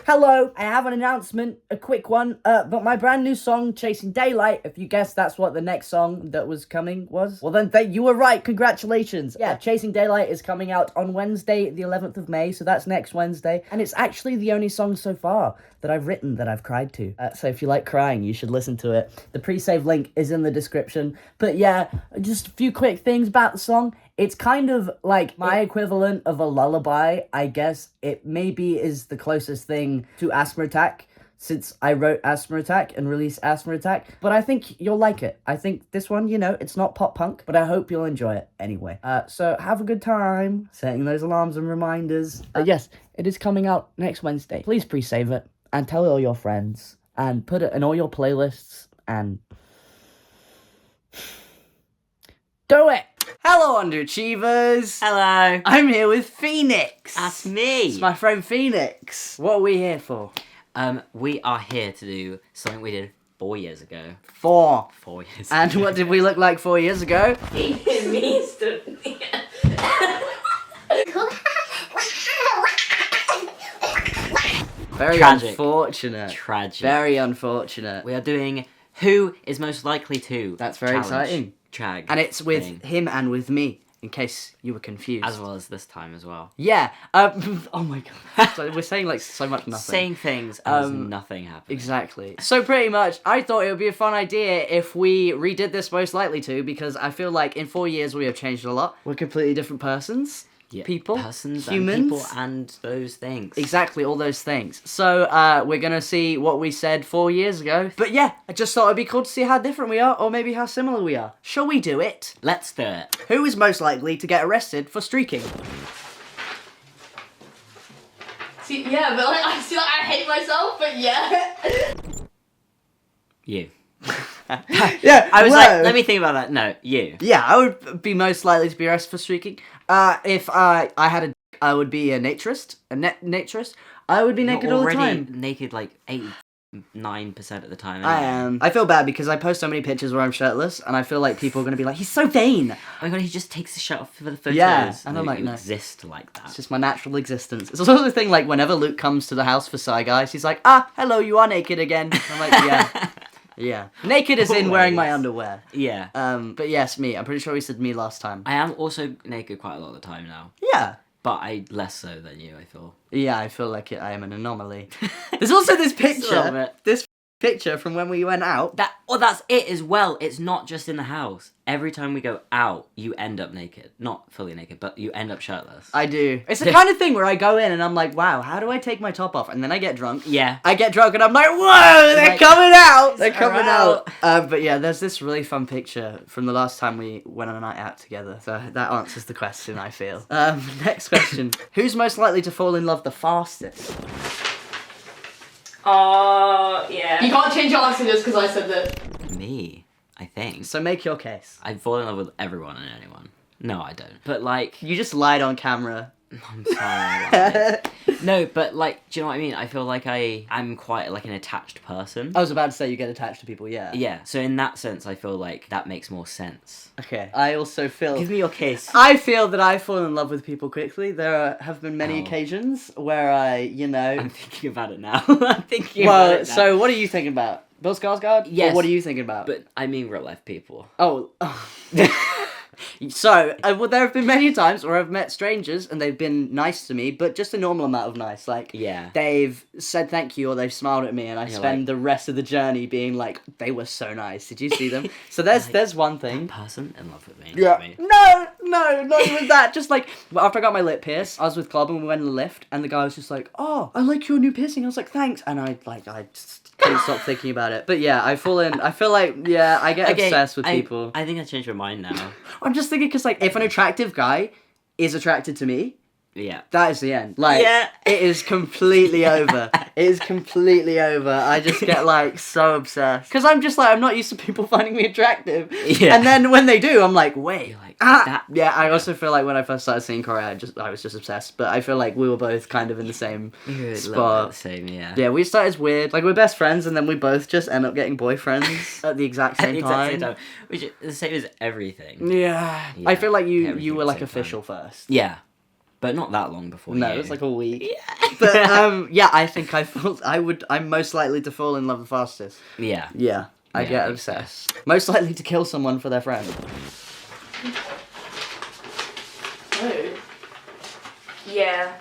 Hello, I have an announcement, a quick one, but my brand new song, Chasing Daylight, if you guessed that's what the next song that was coming was, well then you were right, congratulations. Yeah, Chasing Daylight is coming out on Wednesday, the 11th of May, so that's next Wednesday, and it's actually the only song so far that I've written that I've cried to. So if you like crying, you should listen to it. The pre-save link is in the description, but yeah, just a few quick things about the song. It's kind of like my equivalent of a lullaby, I guess. It maybe is the closest thing to Asthma Attack, since I wrote Asthma Attack and released Asthma Attack. But I think you'll like it. I think this one, you know, it's not pop punk, but I hope you'll enjoy it anyway. So have a good time setting those alarms and reminders. Yes, it is coming out next Wednesday. Please pre-save it and tell all your friends and put it in all your playlists and do it! Hello, underachievers! Hello! I'm here with Phoenix! That's me! It's my friend Phoenix. What are we here for? We are here to do something we did 4 years ago. 4 years And ago. what did we look like 4 years ago? Very Tragic. unfortunate. Tragic. Very unfortunate. We are doing Who is Most Likely To. That's very exciting. And it's with him and with me, in case you were confused. As well as this time as well. Yeah. Oh my god. So we're saying like so much nothing. Saying things and nothing happened. Exactly. So pretty much, I thought it would be a fun idea if we redid this Most Likely To, because I feel like in 4 years we have changed a lot. We're completely different persons. Yeah, people, persons, humans, and people, and those things. Exactly, all those things. So, we're gonna see what we said 4 years ago. But yeah, I just thought it'd be cool to see how different we are, or maybe how similar we are. Shall we do it? Let's do it. Who is most likely to get arrested for streaking? See, yeah, but like, I feel like I hate myself, but yeah. You. Yeah, I was like, let me think about that. No, you. Yeah, I would be most likely to be arrested for streaking. If I had I would be a naturist. Naturist. I would be naked You're all the already time. naked like 89% of the time. I anyway. am. I feel bad because I post so many pictures where I'm shirtless, and I feel like people are going to be like, he's so vain. Oh my god, he just takes the shirt off for the photos. Yeah, and I'm No, like, you no. exist like that. It's just my natural existence. It's also the thing, like, whenever Luke comes to the house for Sci Guys, he's like, hello, you are naked again. I'm like, yeah. Yeah. Naked is in wearing my underwear. Yeah. But yes, me. I'm pretty sure we said me last time. I am also naked quite a lot of the time now. Yeah. But less so than you, I feel. Yeah, I feel like I am an anomaly. There's also this picture. This picture from when we went out. That's it as well. It's not just in the house. Every time we go out, you end up naked. Not fully naked, but you end up shirtless. I do. It's the kind of thing where I go in and I'm like, wow, how do I take my top off? And then I get drunk. Yeah. I get drunk and I'm like, whoa, they're coming out! They're coming out. But yeah, there's this really fun picture from the last time we went on a night out together. So that answers the question, I feel. Next question. Who's most likely to fall in love the fastest? Oh, yeah. You can't change your answer just because I said that. Me, I think. So make your case. I fall in love with everyone and anyone. No, I don't. But like... You just lied on camera. I'm sorry. I lied. No, but like, do you know what I mean? I feel like I'm quite like an attached person. I was about to say you get attached to people, yeah. Yeah, so in that sense, I feel like that makes more sense. Okay. I also feel... Give me your case. I feel that I fall in love with people quickly. There have been many occasions where I'm thinking about it now. I'm thinking about it now. So what are you thinking about? Bill Skarsgård? Yes. Or what are you thinking about? But I mean real life people. Oh. So, well, there have been many times where I've met strangers and they've been nice to me, but just a normal amount of nice. Like, yeah. They've said thank you or they've smiled at me and I spend the rest of the journey being like, they were so nice. Did you see them? So there's one thing. That person in love with me. Yeah. No, not even that. Just like, after I got my lip pierced, I was with Club and we went in the lift and the guy was just like, oh, I like your new piercing. I was like, thanks. And I just couldn't stop thinking about it. But yeah, I feel like, yeah, I get obsessed with people. I think I changed my mind now. I'm just thinking because, like, if an attractive guy is attracted to me, yeah, that is the end. Like, yeah. It is completely over. It is completely over. I just get, like, so obsessed. Because I'm just, like, I'm not used to people finding me attractive. Yeah. And then when they do, I'm like, wait. You're like, that. Yeah, I also feel like when I first started seeing Korea, I was just obsessed. But I feel like we were both kind of in the same spot. The same, yeah. Yeah, we started weird. Like, we're best friends, and then we both just end up getting boyfriends at the exact same time. Which is the same as everything. Yeah. I feel like you were, like, official first. Yeah. But not that long before No, you. it was like a week. Yeah. But yeah, I think I'm most likely to fall in love the fastest. Yeah. Yeah, I Yeah, get I think obsessed. Most likely to kill someone for their friend. Oh. Yeah.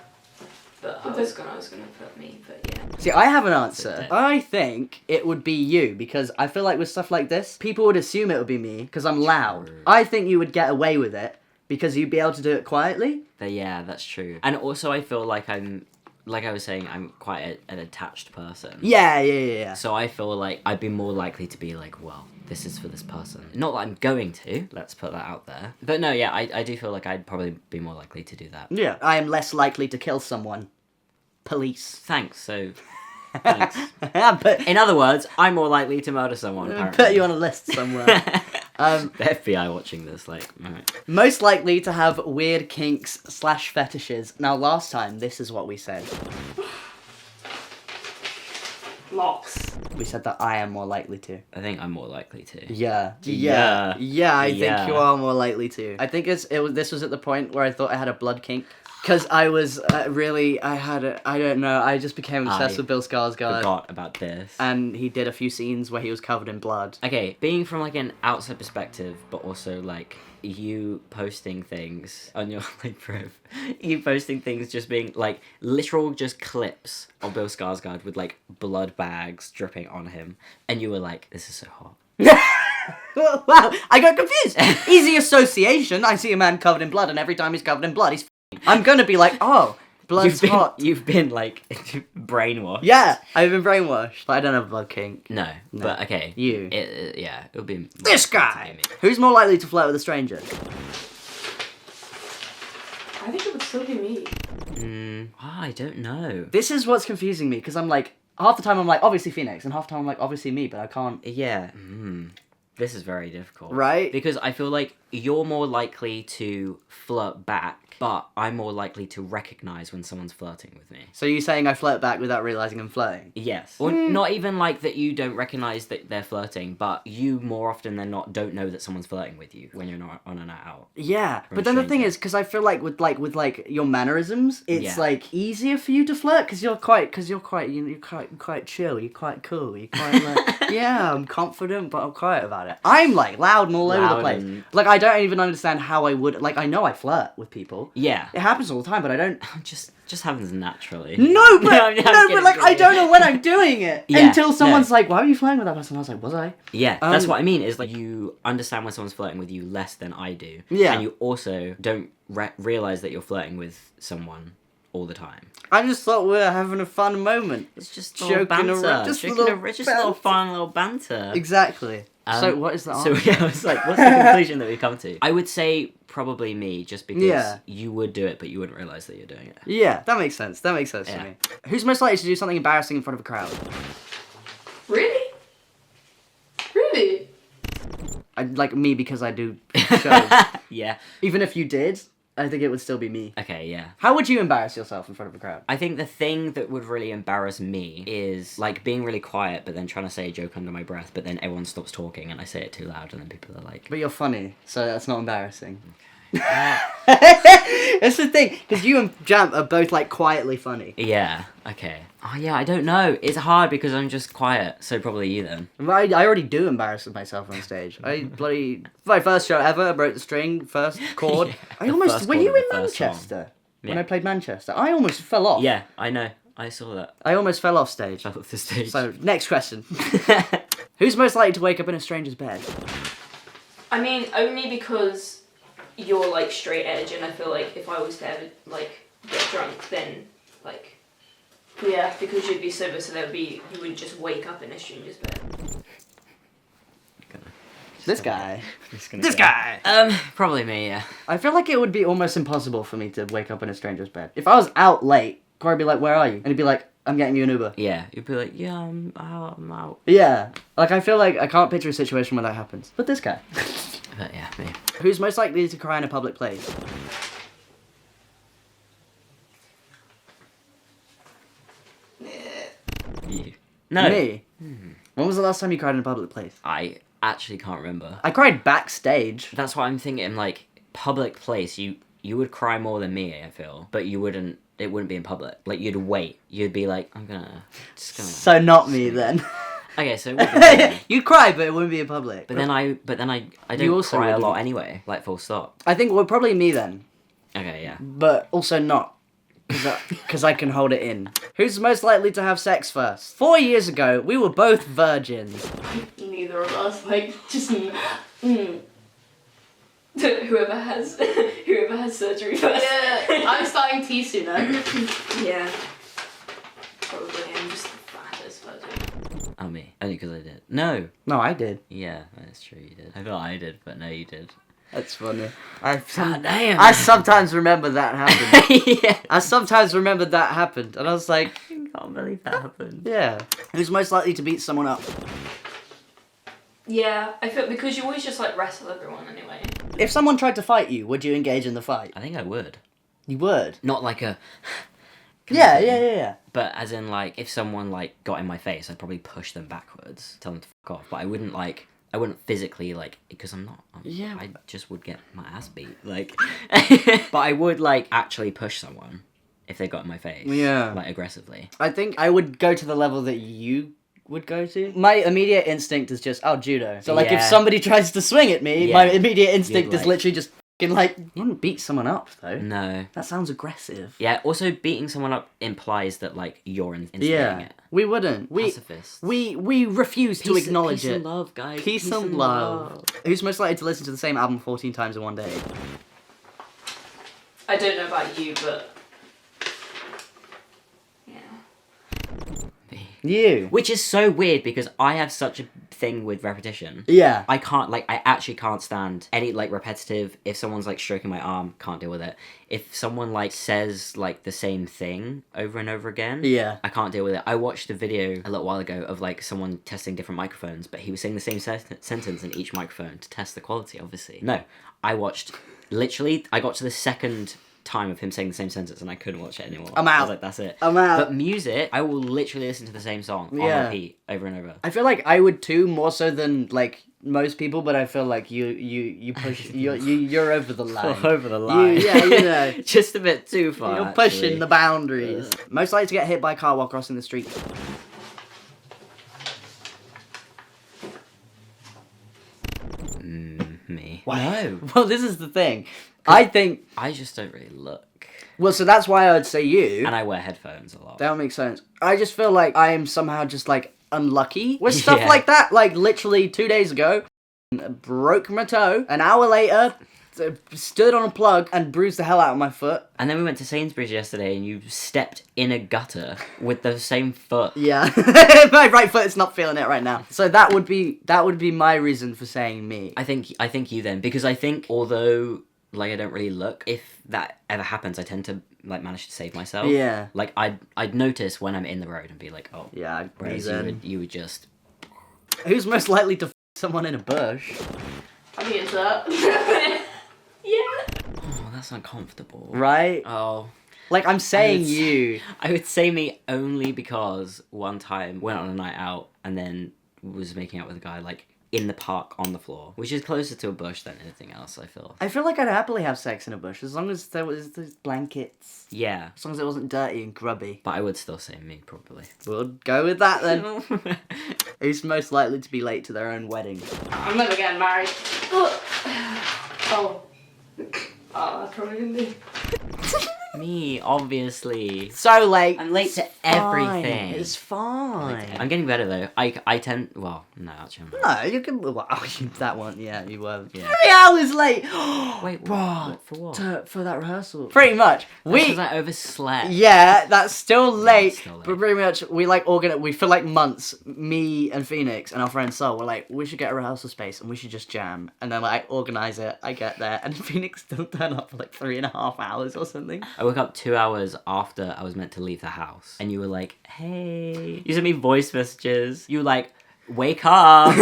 But I was gonna put me, but yeah. See, I have an answer. Okay. I think it would be you, because I feel like with stuff like this, people would assume it would be me, because I'm loud. True. I think you would get away with it, because you'd be able to do it quietly. But yeah, that's true. And also, I feel like like I was saying, I'm quite an attached person. Yeah. So I feel like I'd be more likely to be like, well, this is for this person. Not that I'm going to, let's put that out there. But no, yeah, I do feel like I'd probably be more likely to do that. Yeah. I am less likely to kill someone. Police. Thanks, so... Thanks. But In other words, I'm more likely to murder someone, apparently. put you on a list somewhere. The FBI watching this, like, alright. Most likely to have weird kinks / fetishes. Now, last time, this is what we said. Locks. We said that I am more likely to. I think I'm more likely to. Yeah. Yeah. I think Yeah. you are more likely to. I think this was at the point where I thought I had a blood kink. Because I was I don't know, I just became obsessed I with Bill Skarsgård. Forgot about this. And he did a few scenes where he was covered in blood. Okay, being from like an outside perspective, but also like you posting things on your like Priv, you posting things just being like literal just clips of Bill Skarsgård with like blood bags dripping on him, and you were like, this is so hot. Wow, I got confused. Easy association. I see a man covered in blood, and every time he's covered in blood, he's I'm gonna be like, oh, blood's hot. You've been like brainwashed. Yeah, I've been brainwashed, but I don't have a blood kink. No, but okay. You. Yeah, it would be This guy! Who's more likely to flirt with a stranger? I think it would still be me. I don't know. This is what's confusing me, because I'm like, half the time I'm like, obviously Phoenix, and half the time I'm like, obviously me, but I can't. Yeah. This is very difficult. Right? Because I feel like you're more likely to flirt back, but I'm more likely to recognize when someone's flirting with me. So you're saying I flirt back without realizing I'm flirting? Yes. Or not even like that you don't recognize that they're flirting, but you more often than not don't know that someone's flirting with you when you're not on a night out. Yeah, From but a then the thing stranger. is, because I feel like with your mannerisms, it's Yeah. like easier for you to flirt, because you're quite chill, you're quite cool, you're quite like, yeah, I'm confident, but I'm quiet about it. I'm like loud and all over the Loud place. and- Like, I don't even understand how I would, like, I know I flirt with people. Yeah. It happens all the time, but I don't. Just happens naturally. No, but I'm kidding, like, I kidding. don't know when I'm doing it Yeah, until someone's like, "Why were you flirting with that person?" I was like, "Was I?" Yeah, that's what I mean, is like you understand when someone's flirting with you less than I do. Yeah. And you also don't realize that you're flirting with someone all the time. I just thought we were having a fun moment. It's just Joking little banter. around, just a Joking little around, just a little banter. fun little banter. Exactly. So what is the So answer? yeah, I was like, what's the conclusion that we come to? I would say probably me, just because Yeah. you would do it, but you wouldn't realize that you're doing it. Yeah, that makes sense. That makes sense Yeah. to me. Who's most likely to do something embarrassing in front of a crowd? Really? Really? I like me because I do shows. Yeah. Even if you did, I think it would still be me. Okay, yeah. How would you embarrass yourself in front of a crowd? I think the thing that would really embarrass me is like being really quiet, but then trying to say a joke under my breath, but then everyone stops talking and I say it too loud, and then people are like, But you're funny, so that's not embarrassing. That's the thing, because you and Jam are both like quietly funny. yeah, okay. Oh yeah, I don't know. It's hard because I'm just quiet, so probably you then. I already do embarrass myself on stage. My first show ever, I broke the string, first chord. Yeah, I the almost, first were chord you of in the first song. Manchester? When Yeah. I played Manchester? I almost fell off. Yeah, I know. I saw that. I almost fell off stage. I thought the stage. So, next question. Who's most likely to wake up in a stranger's bed? I mean, only because you're like straight edge, and I feel like if I was to ever like get drunk, then like yeah, because you'd be sober, so you would just wake up in a stranger's bed. This guy. This guy! Probably me, yeah. I feel like it would be almost impossible for me to wake up in a stranger's bed. If I was out late, Corey would be like, "Where are you?" And he'd be like, "I'm getting you an Uber." Yeah, you'd be like, yeah, I'm out. Yeah. Like, I feel like I can't picture a situation where that happens. But this guy. But yeah, me. Who's most likely to cry in a public place? You. No. Me. When was the last time you cried in a public place? I actually can't remember. I cried backstage. That's what I'm thinking, like, public place, you would cry more than me, I feel, but you wouldn't. It wouldn't be in public. Like, you'd wait. You'd be like, just gonna. So not me then. Okay, so it would be You'd cry, but it wouldn't be in public. But then I don't also cry a wouldn't. lot anyway. Like, full stop. I think well, probably me then, Okay, yeah. but also not, because I can hold it in. Who's most likely to have sex first? 4 years ago, we were both virgins. Neither of us, like, just whoever has surgery first. Yeah, I'm starting tea sooner. Yeah. Probably. I'm just the fattest virgin. Oh, me. Only because I did. No. No, I did. Yeah, that's true, you did. I thought I did, but no, you did. That's funny. God damn. I sometimes remember that happened. Yeah. I sometimes remembered that happened, and I was like, I can't believe that happened. yeah. Who's most likely to beat someone up? Yeah, I feel because you always just like wrestle everyone anyway. If someone tried to fight you, would you engage in the fight? I think I would. You would? Not like a... Yeah. But as in, like, if someone, like, got in my face, I'd probably push them backwards, tell them to fuck off. But I wouldn't physically, like, because Yeah. I just would get my ass beat, like. But I would, like, actually push someone if they got in my face. Yeah. Like, aggressively. I think I would go to the level that you would go to. My immediate instinct is just, judo. So, like, if Yeah. somebody tries to swing at me, Yeah. my immediate instinct You'd, is like- literally just fucking, like, you wouldn't beat someone up, though. No. That sounds aggressive. Yeah, also, beating someone up implies that, like, you're instigating Yeah. it. We wouldn't. Pacifists. We refuse to acknowledge peace it. and love, guys. Peace and love. Who's most likely to listen to the same album 14 times in one day? I don't know about you, but yeah. Me. You. Which is so weird because I have such a thing with repetition. Yeah. I can't, like, I actually can't stand any, like, repetitive. If someone's, like, stroking my arm, can't deal with it. If someone, like, says, like, the same thing over and over again, Yeah. I can't deal with it. I watched a video a little while ago of, like, someone testing different microphones, but he was saying the same sentence in each microphone to test the quality, obviously. No, I watched, literally, I got to the second time of him saying the same sentence and I couldn't watch it anymore. I'm I out. was like, that's it. I'm out. But music, I will literally listen to the same song Yeah. on repeat over and over. I feel like I would too, more so than like most people, but I feel like you push you're over the line. Over the line. Yeah, you know. Just a bit too far. You're pushing actually. the boundaries. Most likely to get hit by a car while crossing the street. Me. No. Well, this is the thing. I think. I just don't really look. Well, so that's why I would say you. And I wear headphones a lot. That makes sense. I just feel like I am somehow just like unlucky with stuff Yeah. like that. Like literally 2 days ago, broke my toe. An hour later, stood on a plug and bruised the hell out of my foot. And then we went to Sainsbury's yesterday and you stepped in a gutter with the same foot. Yeah, my right foot is not feeling it right now. So that would be my reason for saying me. I think you then, because I think although like I don't really look, if that ever happens, I tend to like manage to save myself. Yeah. Like I'd notice when I'm in the road and be like, oh. Yeah, Whereas you would just. Who's most likely to someone in a bush? I'll be into that. Yeah. Oh, that's uncomfortable. Right? Oh. Like I'm saying would- you. I would say me only because one time went on a night out and then was making out with a guy like in the park on the floor, which is closer to a bush than anything else, I feel. I feel like I'd happily have sex in a bush as long as there was those blankets. Yeah. As long as it wasn't dirty and grubby. But I would still say me, probably. We'll go with that then. Who's most likely to be late to their own wedding? I'm never getting married. Oh. Oh, that's probably gonna be. Me, obviously. So late. I'm late to Fine. everything. It's fine. I'm getting better though. I tend. Well, no, actually. I'm not. No, you can. Well, that one, yeah, you were. Yeah. 3 hours late. Wait, bro, what? For what? for that rehearsal. Pretty much. Because I overslept. Yeah, that's still late. still late. But pretty much, we like we for like months, me and Phoenix and our friend Sol were like, we should get a rehearsal space and we should just jam. And then like organize it. I get there, and Phoenix still turn up for like 3.5 hours or something. I woke up 2 hours after I was meant to leave the house, and you were like, "Hey," you sent me voice messages. You were like, "Wake up."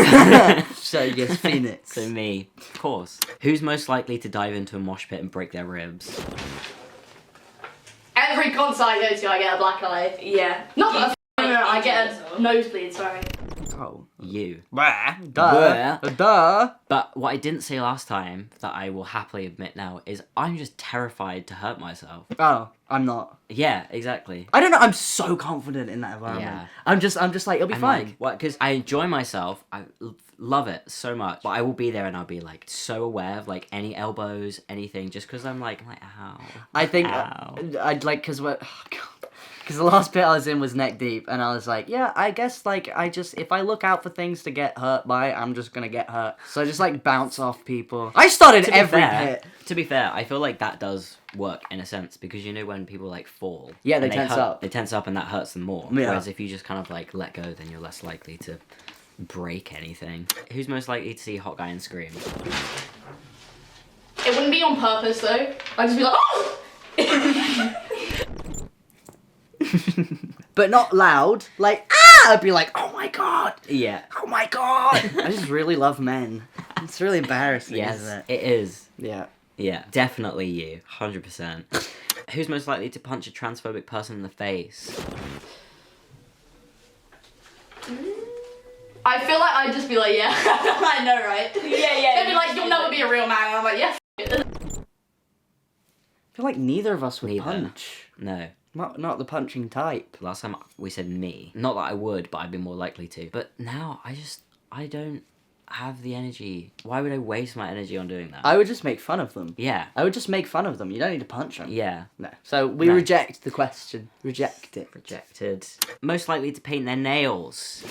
So yes, Phoenix. So me, of course. Who's most likely to dive into a mosh pit and break their ribs? Every concert I go to, I get a black eye. Yeah. Not that You- I get you- a nosebleed, sorry. Oh. You. Duh. Duh. But what I didn't say last time, that I will happily admit now, is I'm just terrified to hurt myself. Oh, I'm not. Yeah, exactly. I don't know, I'm so confident in that environment. Yeah. I'm just like, it'll be fine. Like, what? Because I enjoy myself. I love it so much. But I will be there and I'll be like so aware of like any elbows, anything, just because I'm like, ow. I think Ow. I'd like, because the last bit I was in was neck deep, and I was like, yeah, I guess, like, if I look out for things to get hurt by, I'm just gonna get hurt. So I just, like, bounce off people. I started every hit. To be fair, I feel like that does work in a sense, because you know when people, like, fall... Yeah, they and tense up. They tense up and that hurts them more. Yeah. Whereas if you just kind of, like, let go, then you're less likely to break anything. Who's most likely to see a hot guy and scream? It wouldn't be on purpose though. I'd just be like, oh! But not loud. Like, ah! I'd be like, oh my god! Yeah. Oh my god! I just really love men. It's really embarrassing, Yes, isn't it? it is. Yeah. Yeah, definitely you. 100%. Who's most likely to punch a transphobic person in the face? I feel like I'd just be like, yeah, I know, right? Yeah. They'd be like, you'll never be a real man, and I'm like, yeah, I feel like neither of us would Neither. punch. No. Not the punching type. Last time we said me. Not that I would, but I'd be more likely to. But now, I don't have the energy. Why would I waste my energy on doing that? I would just make fun of them. Yeah. I would just make fun of them. You don't need to punch them. Yeah. No. So we No. reject the question. Reject it. Rejected. Most likely to paint their nails.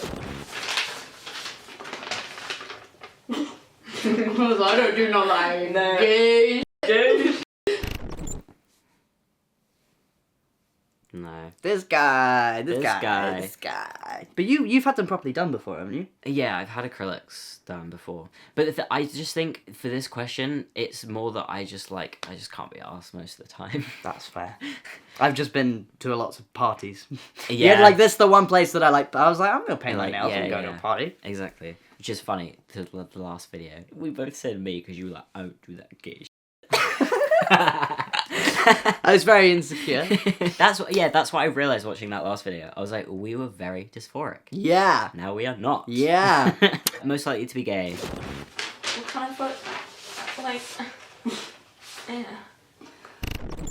because I don't do no like No. gay. No. This guy. But you've had them properly done before, haven't you? Yeah, I've had acrylics done before. But I just think for this question, it's more that I just can't be arsed most of the time. That's fair. I've just been to lots of parties. Yeah. Like this, the one place that I was like, I'm gonna paint my Like, nails yeah, and go to yeah. a party. Exactly. Which is funny, to the last video. We both said me because you were like, I don't do that gay I was very insecure. That's what I realised watching that last video. I was like, we were very dysphoric. Yeah. Now we are not. Yeah. Most likely to be gay. What kind of foot? Like, yeah.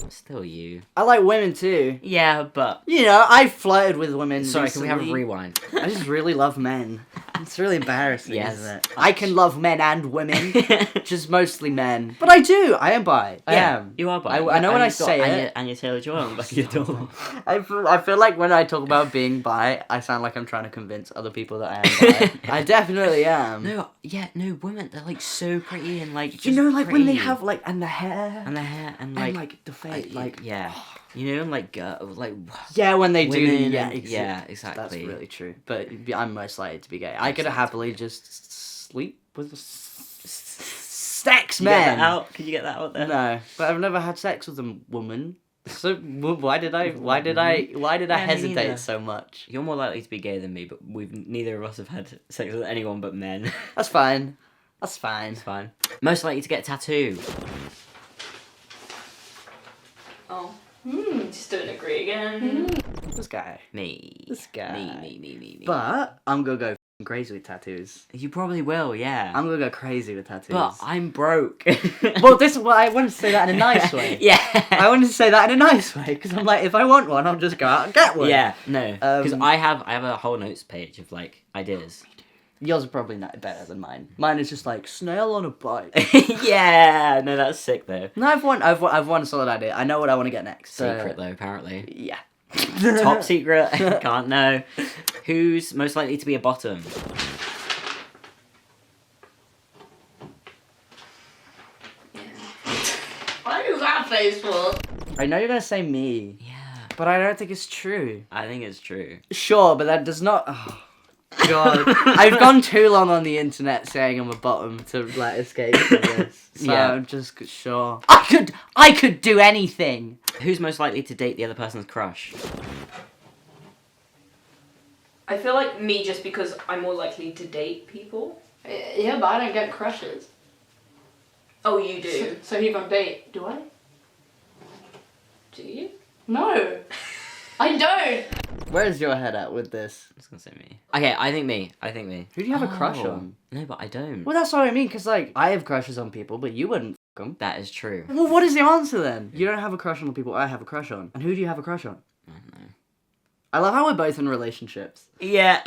Still you. I like women too. Yeah, but... You know, I flirted with women. Sorry, can we have a recently. rewind? I just really love men. It's really embarrassing, Yes. isn't it? I can love men and women, just mostly men. But I do. I am bi. I am. You are bi. I know when I say it. And you're Taylor Joy on the back of your door. I feel like when I talk about being bi, I sound like I'm trying to convince other people that I am bi. I definitely am. No, women, they're like so pretty and like just You know, like when they pretty. have like, and the hair. And the hair and And like... like the face, like yeah. You know, like, yeah, when they do, women yeah, and- yeah, exactly. That's really true. But I'm most likely to be gay. I could happily just sleep with sex Can you get men. that out? Can you get that out there? No, but I've never had sex with a woman. So why did I me hesitate neither. so much? You're more likely to be gay than me, but neither of us have had sex with anyone but men. That's fine. That's fine. It's fine. Most likely to get a tattoo. Oh. Just don't agree again. This guy. Me. This guy. Me. But I'm gonna go crazy with tattoos. You probably will, yeah. I'm gonna go crazy with tattoos. But I'm broke. well, I wanted to say that in a nice way. Yeah. I wanted to say that in a nice way because I'm like, if I want one, I'll just go out and get one. Yeah, no. Because Um, I have a whole notes page of like ideas. Yours are probably not better than mine. Mine is just like snail on a bike. Yeah, no, that's sick though. No, I've one a solid idea. I know what I want to get next. Secret though, apparently. Yeah. Top secret. Can't know. Who's most likely to be a bottom? What is that face for? I know you're gonna say me, Yeah. but I don't think it's true. I think it's true. Sure, but that does not. Oh, God, I've gone too long on the internet saying I'm a bottom to let escape from this. So Yeah. I'm just sure. I could do anything. Who's most likely to date the other person's crush? I feel like me just because I'm more likely to date people. Yeah, but I don't get crushes. Oh, you do. So you don't date, do I? Do you? No. I don't. Where's your head at with this? I was gonna say me. Okay, I think me. Who do you have a crush Oh. on? No, but I don't. Well, that's what I mean, because, like, I have crushes on people, but you wouldn't f*** them. That is true. Well, what is the answer then? You don't have a crush on the people I have a crush on. And who do you have a crush on? I don't know. I love how we're both in relationships. Yeah.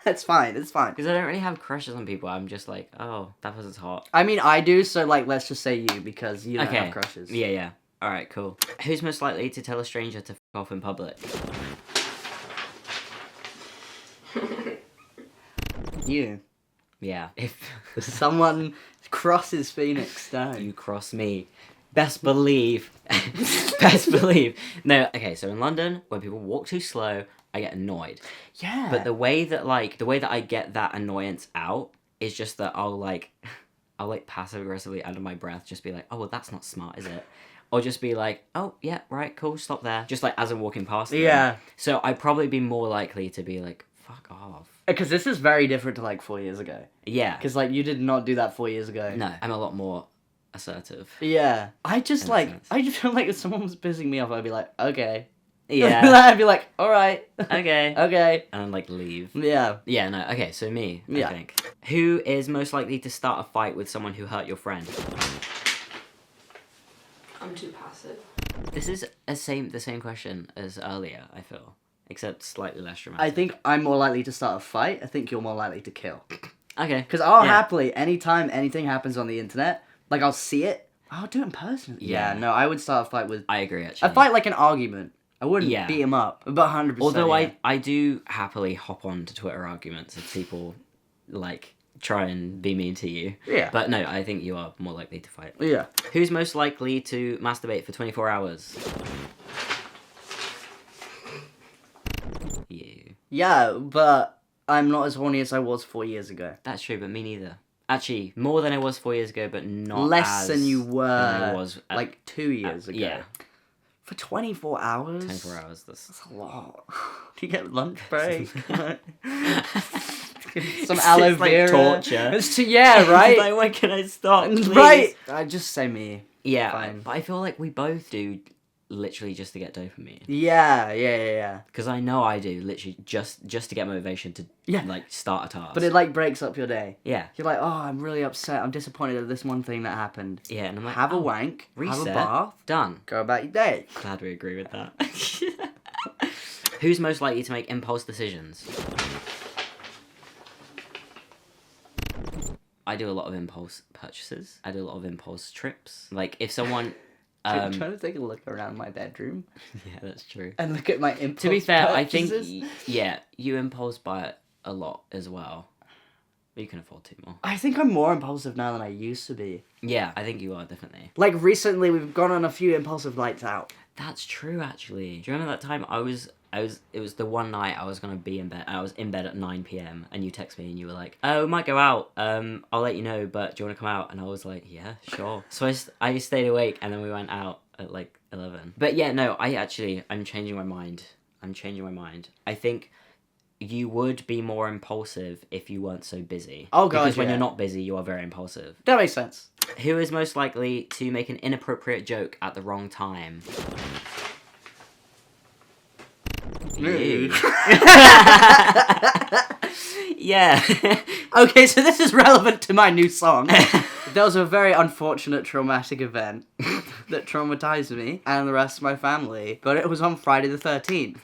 It's fine, it's fine. Because I don't really have crushes on people. I'm just like, oh, that person's hot. I mean, I do, so, like, let's just say you, because you don't have crushes. Yeah. Alright, cool. Who's most likely to tell a stranger to f off in public? You. Yeah. If Someone crosses Phoenix down. you cross me, best believe. Best believe. No, okay, so in London, when people walk too slow, I get annoyed. Yeah. But the way that I get that annoyance out is just that I'll passive aggressively under my breath just be like, oh, well, that's not smart, is it? Or just be like, oh, yeah, right, cool, stop there. Just like as I'm walking past them. Yeah. So I'd probably be more likely to be like, fuck off. Because this is very different to, like, 4 years ago. Yeah. Because, like, you did not do that 4 years ago. No, I'm a lot more assertive. Yeah. I just, In a like, sense. I just feel like if someone was pissing me off, I'd be like, okay. Yeah. I'd be like, alright. Okay. Okay. And then, like, leave. Yeah. Yeah, no, okay, so me, Yeah. I think. Who is most likely to start a fight with someone who hurt your friend? I'm too passive. This is the same question as earlier, I feel. Except slightly less dramatic. I think I'm more likely to start a fight. I think you're more likely to kill. Okay. Because I'll Yeah. happily, anytime anything happens on the internet, like, I'll see it, I'll do it in person. Yeah. No, I would start a fight with... I agree, actually. A fight like an argument. I wouldn't Yeah. beat him up, but 100%. Although yeah. I do happily hop on to Twitter arguments if people, like, try and be mean to you. Yeah. But no, I think you are more likely to fight. Yeah. Who's most likely to masturbate for 24 hours? You. Yeah, but I'm not as horny as I was 4 years ago. That's true, but me neither. Actually, more than I was 4 years ago, but not Less as than you were, than I was like, 2 years ago. Yeah, For 24 hours? 24 hours. That's That's a lot. Do you get lunch break? Some It's aloe like vera. torture. Yeah, right? Like, when can I stop? Please? Right. I just say me. Yeah, Fine. but I feel like we both do literally just to get dopamine. Yeah. Because I know I do literally just to get motivation to Yeah. like start a task. But it, like, breaks up your day. yeah, You're like, oh, I'm really upset. I'm disappointed at this one thing that happened. yeah, and I'm like, Have a oh, wank. reset. Have a bath. Done. Go about your day. Glad we agree with that. Who's most likely to make impulse decisions? I do a lot of impulse purchases. I do a lot of impulse trips. Like if someone, I'm trying to take a look around my bedroom yeah, that's true. and look at my impulse To be fair, I think purchases. yeah, you impulse buy a lot as well. You can afford two more. I think I'm more impulsive now than I used to be. Yeah, I think you are definitely. Like, recently, we've gone on a few impulsive nights out. That's true, actually. Do you remember that time it was the one night I was gonna be in bed. I was in bed at 9 p.m. and you text me and you were like, "Oh, we might go out. I'll let you know, but do you want to come out?" And I was like, "Yeah, sure." So I stayed awake and then we went out at like 11. But yeah, no, I'm changing my mind. I think you would be more impulsive if you weren't so busy. Oh, God, Because when yeah. you're not busy, you are very impulsive. That makes sense. Who is most likely to make an inappropriate joke at the wrong time? You. Yeah. Okay, so this is relevant to my new song. There was a very unfortunate traumatic event that traumatized me and the rest of my family, but it was on Friday the 13th.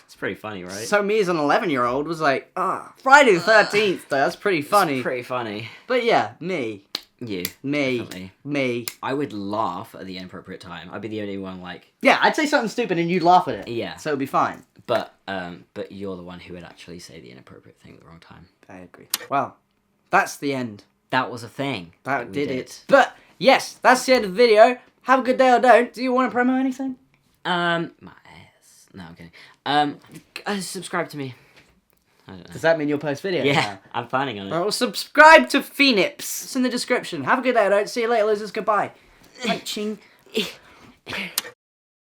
It's pretty funny, right? So me as an 11-year-old was like, Friday the 13th, though, that's pretty funny. It's pretty funny. But yeah, me. You. Me. Definitely. Me. I would laugh at the inappropriate time. I'd be the only one like, Yeah, I'd say something stupid and you'd laugh at it. yeah. So it'd be fine. But you're the one who would actually say the inappropriate thing at the wrong time. I agree. Well, that's the end. That was a thing. That we did it. But, yes, that's the end of the video. Have a good day or don't. Do you want to promo anything? My ass. No, I'm kidding. Subscribe to me. I don't know. Does that mean you'll post videos Yeah, now? I'm planning on it. Well, subscribe to PHEENS. It's in the description. Have a good day or don't. See you later, losers. Goodbye. Like, ching.